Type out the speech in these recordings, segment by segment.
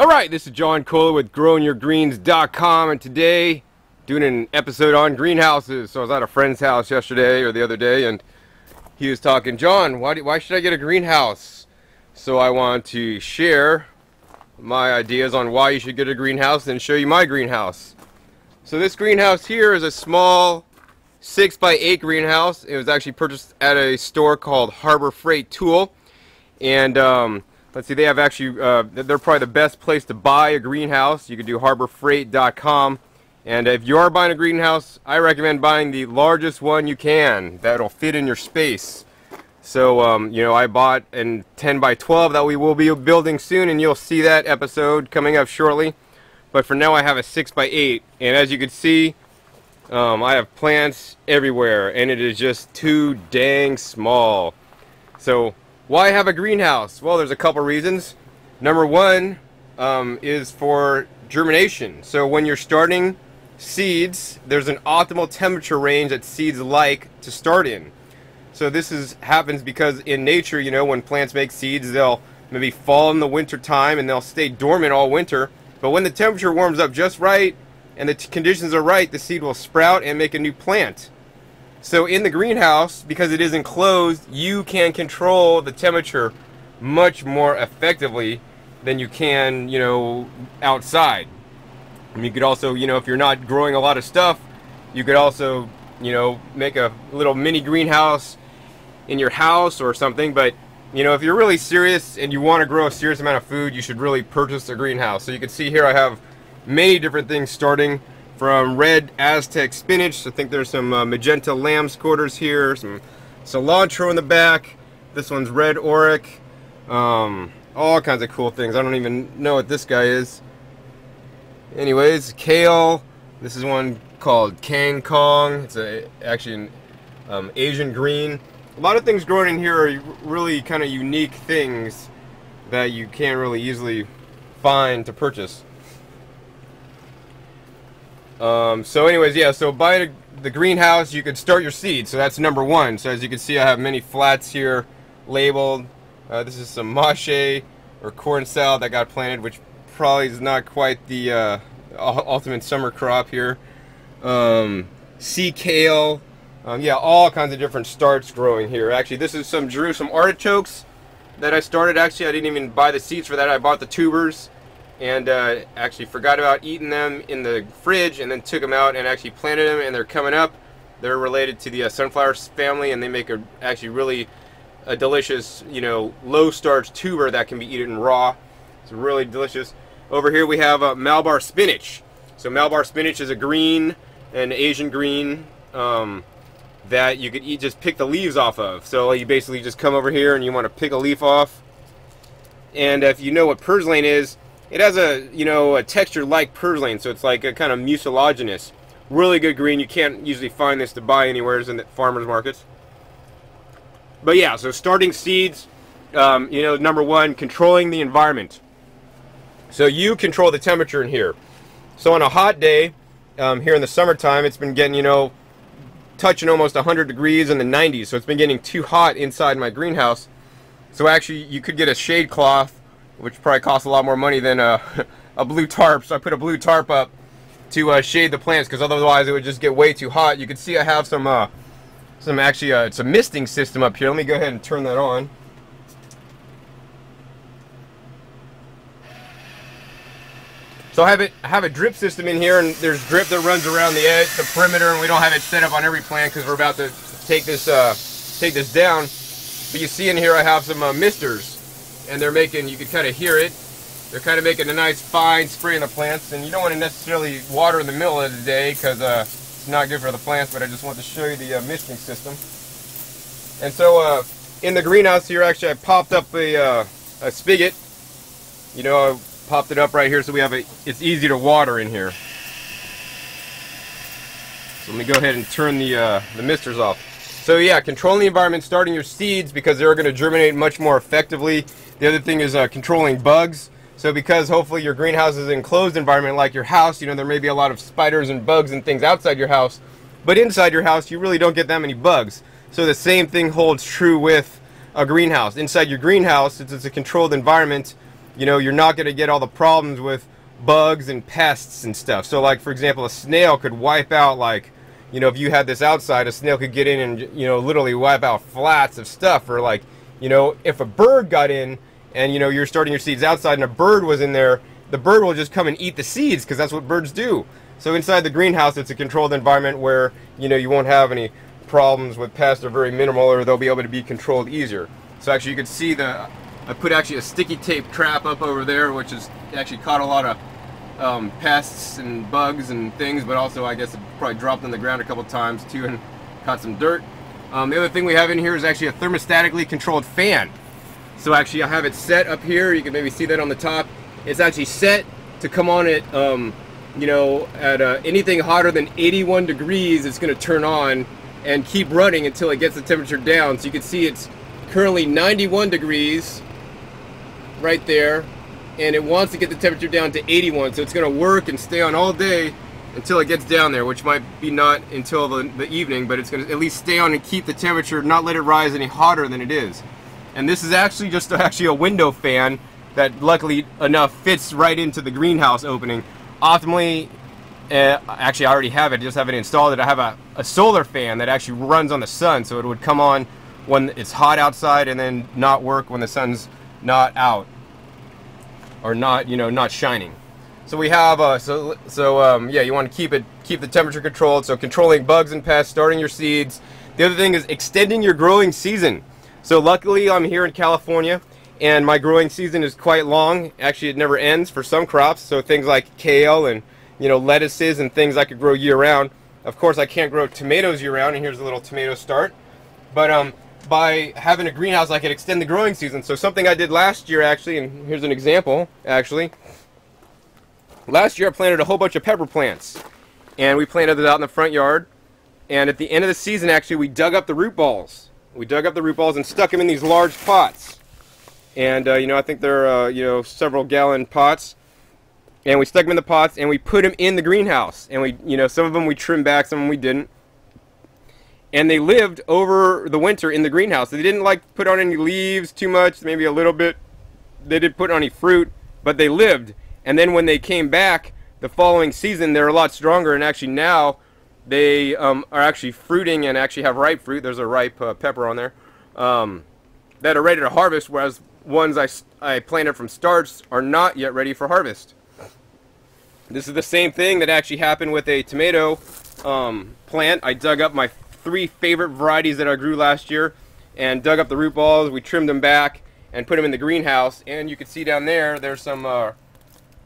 Alright, this is John Kohler with growingyourgreens.com, and today doing an episode on greenhouses. So I was at a friend's house yesterday or the other day, and he was talking, John, why should I get a greenhouse? So I want to share my ideas on why you should get a greenhouse and show you my greenhouse. So this greenhouse here is a small 6x8 greenhouse. It was actually purchased at a store called Harbor Freight Tool, and let's see, they have actually, they're probably the best place to buy a greenhouse. You can do harborfreight.com. And if you are buying a greenhouse, I recommend buying the largest one you can that'll fit in your space. So, you know, I bought a 10x12 that we will be building soon, and you'll see that episode coming up shortly. But for now, I have a 6x8. And as you can see, I have plants everywhere, and it is just too dang small. So, why have a greenhouse? Well, there's a couple reasons. Number one is for germination. So when you're starting seeds, there's an optimal temperature range that seeds like to start in. So this happens because in nature, you know, when plants make seeds, they'll maybe fall in the winter time and they'll stay dormant all winter. But when the temperature warms up just right and the conditions are right, the seed will sprout and make a new plant. So in the greenhouse, because it is enclosed, you can control the temperature much more effectively than you can, you know, outside. And you could also, you know, if you're not growing a lot of stuff, you could also, you know, make a little mini greenhouse in your house or something. But, you know, if you're really serious and you want to grow a serious amount of food, you should really purchase a greenhouse. So you can see here I have many different things starting from red Aztec spinach. I think there's some magenta lamb's quarters here, some cilantro in the back. This one's red oric. All kinds of cool things. I don't even know what this guy is. Anyways, kale. This is one called Kang Kong. It's actually an Asian green. A lot of things growing in here are really kind of unique things that you can't really easily find to purchase. So anyways, yeah, so by the greenhouse, you could start your seeds. So that's number one. So as you can see, I have many flats here labeled. This is some mache or corn salad that got planted, which probably is not quite the ultimate summer crop here. Sea kale. Yeah, all kinds of different starts growing here. Actually, this is some Jerusalem artichokes that I started. Actually, I didn't even buy the seeds for that. I bought the tubers. And actually forgot about eating them in the fridge, and then took them out and actually planted them, and they're coming up. They're related to the sunflower family, and they make actually really a delicious, you know, low starch tuber that can be eaten raw. It's really delicious. Over here we have Malabar spinach. So Malabar spinach is a green, an Asian green, that you could eat, just pick the leaves off of. So you basically just come over here and you want to pick a leaf off. And if you know what purslane is, it has a, you know, a texture like purslane, so it's like a kind of mucilaginous. Really good green. You can't usually find this to buy anywhere in the farmers markets. But yeah, so starting seeds, you know, number one, controlling the environment. So you control the temperature in here. So on a hot day, here in the summertime, it's been getting, you know, touching almost 100 degrees in the 90s. So it's been getting too hot inside my greenhouse. So actually, you could get a shade cloth, which probably costs a lot more money than a blue tarp. So I put a blue tarp up to shade the plants, because otherwise it would just get way too hot. You can see I have some actually, it's a misting system up here. Let me go ahead and turn that on. So I have a drip system in here, and there's drip that runs around the edge, the perimeter, and we don't have it set up on every plant because we're about to take this down. But you see in here I have some misters. And they're making, you can kind of hear it, they're kind of making a nice fine spray in the plants. And you don't want to necessarily water in the middle of the day because it's not good for the plants, but I just want to show you the misting system. And so in the greenhouse here, actually I popped up a spigot. You know, I popped it up right here so we have it's easy to water in here. So let me go ahead and turn the misters off. So yeah, controlling the environment, starting your seeds, because they're going to germinate much more effectively. The other thing is controlling bugs. So because hopefully your greenhouse is an enclosed environment like your house, you know, there may be a lot of spiders and bugs and things outside your house, but inside your house you really don't get that many bugs. So the same thing holds true with a greenhouse. Inside your greenhouse, since it's a controlled environment, you know, you're not going to get all the problems with bugs and pests and stuff. So like, for example, a snail could wipe out, like, you know, if you had this outside, a snail could get in and, you know, literally wipe out flats of stuff. Or like, you know, if a bird got in and, you know, you're starting your seeds outside and a bird was in there, the bird will just come and eat the seeds, because that's what birds do. So inside the greenhouse, it's a controlled environment where, you know, you won't have any problems with pests, or very minimal, or they'll be able to be controlled easier. So actually you can see I put actually a sticky tape trap up over there, which has actually caught a lot of pests and bugs and things, but also I guess it probably dropped on the ground a couple times too and caught some dirt. The other thing we have in here is actually a thermostatically controlled fan. So actually I have it set up here. You can maybe see that on the top. It's actually set to come on at, you know, at anything hotter than 81 degrees, it's going to turn on and keep running until it gets the temperature down. So you can see it's currently 91 degrees right there, and it wants to get the temperature down to 81. So it's going to work and stay on all day until it gets down there, which might be not until the evening, but it's going to at least stay on and keep the temperature, not let it rise any hotter than it is. And this is actually just a window fan that luckily enough fits right into the greenhouse opening. Optimally, actually I already have it, just haven't installed it. I have a solar fan that actually runs on the sun, so it would come on when it's hot outside and then not work when the sun's not out, or not, you know, not shining. So we have yeah, you want to keep the temperature controlled, so controlling bugs and pests, starting your seeds. The other thing is extending your growing season. So luckily I'm here in California, and my growing season is quite long. Actually, it never ends for some crops. So things like kale and, you know, lettuces and things I could grow year round. Of course, I can't grow tomatoes year round, and here's a little tomato start. But by having a greenhouse, I could extend the growing season. So something I did last year, actually, and here's an example, actually. Last year, I planted a whole bunch of pepper plants, and we planted it out in the front yard. And at the end of the season, actually, we dug up the root balls. We dug up the root balls and stuck them in these large pots. And, you know, I think they're, you know, several gallon pots. And we stuck them in the pots and we put them in the greenhouse. And we, you know, some of them we trimmed back, some of them we didn't. And they lived over the winter in the greenhouse. They didn't like put on any leaves too much, maybe a little bit. They didn't put on any fruit, but they lived. And then when they came back the following season, they're a lot stronger. And actually now they are actually fruiting and actually have ripe fruit. There's a ripe pepper on there that are ready to harvest, whereas ones I planted from starts are not yet ready for harvest. This is the same thing that actually happened with a tomato plant. I dug up my 3 favorite varieties that I grew last year and dug up the root balls. We trimmed them back and put them in the greenhouse, and you can see down there there's some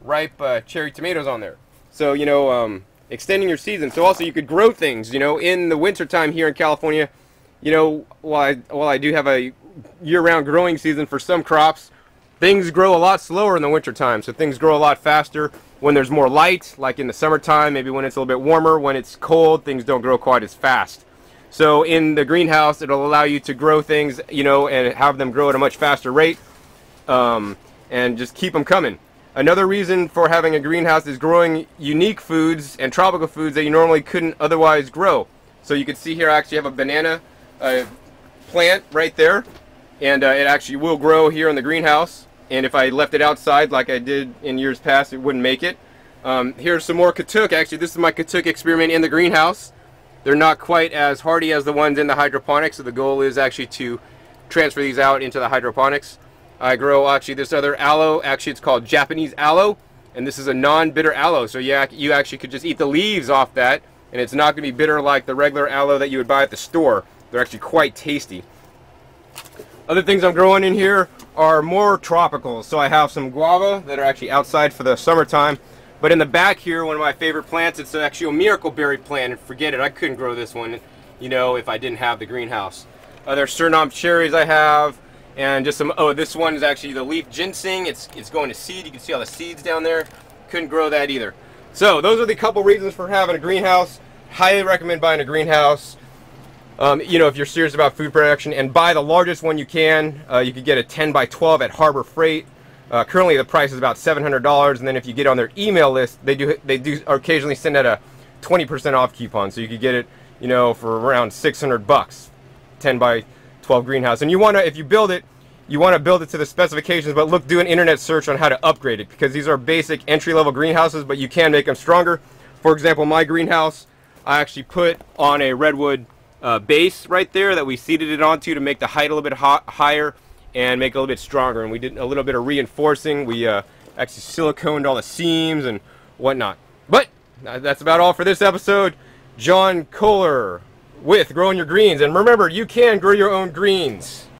ripe cherry tomatoes on there. So, you know, extending your season. So also you could grow things, you know, in the winter time here in California. You know, while I do have a year-round growing season for some crops, things grow a lot slower in the winter time. So things grow a lot faster when there's more light, like in the summertime, maybe when it's a little bit warmer. When it's cold, things don't grow quite as fast. So in the greenhouse, it'll allow you to grow things, you know, and have them grow at a much faster rate, and just keep them coming. Another reason for having a greenhouse is growing unique foods and tropical foods that you normally couldn't otherwise grow. So you can see here I actually have a banana plant right there, and it actually will grow here in the greenhouse. And if I left it outside like I did in years past, it wouldn't make it. Here's some more katuk. Actually, this is my katuk experiment in the greenhouse. They're not quite as hardy as the ones in the hydroponics, so the goal is actually to transfer these out into the hydroponics. I grow actually this other aloe. Actually, it's called Japanese aloe, and this is a non-bitter aloe. So yeah, you actually could just eat the leaves off that, and it's not going to be bitter like the regular aloe that you would buy at the store. They're actually quite tasty. Other things I'm growing in here are more tropical. So I have some guava that are actually outside for the summertime. But in the back here, one of my favorite plants, it's actually a miracle berry plant. And forget it, I couldn't grow this one, you know, if I didn't have the greenhouse. Other Suriname cherries I have, and just some, oh, this one is actually the leaf ginseng. It's going to seed. You can see all the seeds down there. Couldn't grow that either. So those are the couple reasons for having a greenhouse. Highly recommend buying a greenhouse. You know, if you're serious about food production, and buy the largest one you can. You could get a 10 by 12 at Harbor Freight. Currently the price is about $700, and then if you get on their email list, they do occasionally send out a 20% off coupon, so you could get it, you know, for around $600. 10 by 12 greenhouse. And you want to, if you build it, you want to build it to the specifications, but look, do an internet search on how to upgrade it, because these are basic entry-level greenhouses, but you can make them stronger. For example, my greenhouse, I actually put on a redwood base right there that we seated it onto to make the height a little bit higher and make it a little bit stronger. And we did a little bit of reinforcing. We actually siliconed all the seams and whatnot. But that's about all for this episode. John Kohler with Growing Your Greens. And remember, you can grow your own greens.